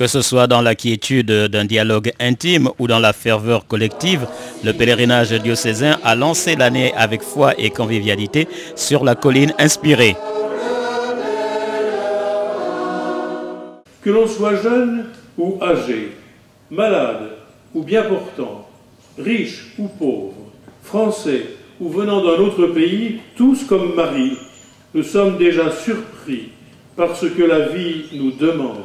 Que ce soit dans la quiétude d'un dialogue intime ou dans la ferveur collective, le pèlerinage diocésain a lancé l'année avec foi et convivialité sur la colline inspirée. Que l'on soit jeune ou âgé, malade ou bien portant, riche ou pauvre, français ou venant d'un autre pays, tous comme Marie, nous sommes déjà surpris par ce que la vie nous demande,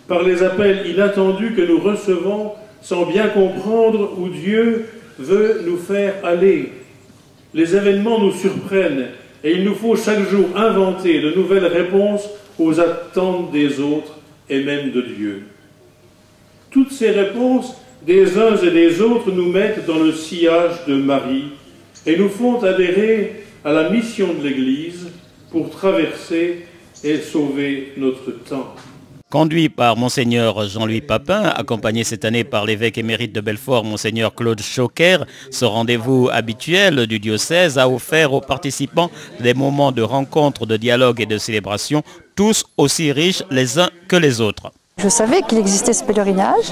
par les appels inattendus que nous recevons sans bien comprendre où Dieu veut nous faire aller. Les événements nous surprennent et il nous faut chaque jour inventer de nouvelles réponses aux attentes des autres et même de Dieu. Toutes ces réponses des uns et des autres nous mettent dans le sillage de Marie et nous font adhérer à la mission de l'Église pour traverser et sauver notre temps. Conduit par Monseigneur Jean-Louis Papin, accompagné cette année par l'évêque émérite de Belfort, Monseigneur Claude Choquer, ce rendez-vous habituel du diocèse a offert aux participants des moments de rencontre, de dialogue et de célébration, tous aussi riches les uns que les autres. Je savais qu'il existait ce pèlerinage,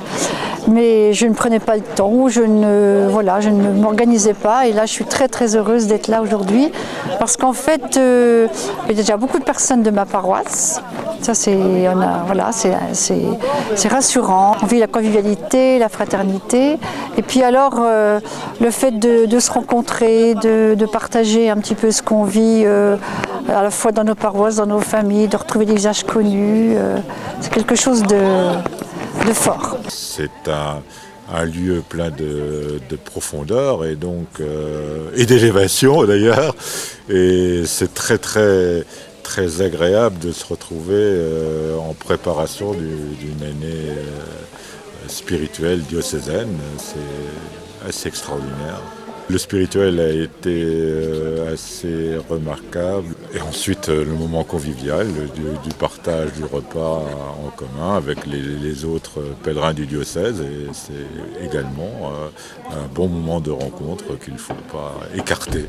mais je ne prenais pas le temps, je ne m'organisais pas. Et là, je suis très très heureuse d'être là aujourd'hui, parce qu'en fait, il y a déjà beaucoup de personnes de ma paroisse. Ça, c'est rassurant. On vit la convivialité, la fraternité. Et puis alors, le fait de se rencontrer, de partager un petit peu ce qu'on vit, à la fois dans nos paroisses, dans nos familles, de retrouver des visages connus, c'est quelque chose de fort. C'est un lieu plein de profondeur et donc et d'élévation d'ailleurs, et c'est très agréable de se retrouver en préparation d'une année spirituelle diocésaine. C'est assez extraordinaire. Le spirituel a été assez remarquable. Et ensuite, le moment convivial du partage du repas en commun avec les autres pèlerins du diocèse. Et c'est également un bon moment de rencontre qu'il ne faut pas écarter.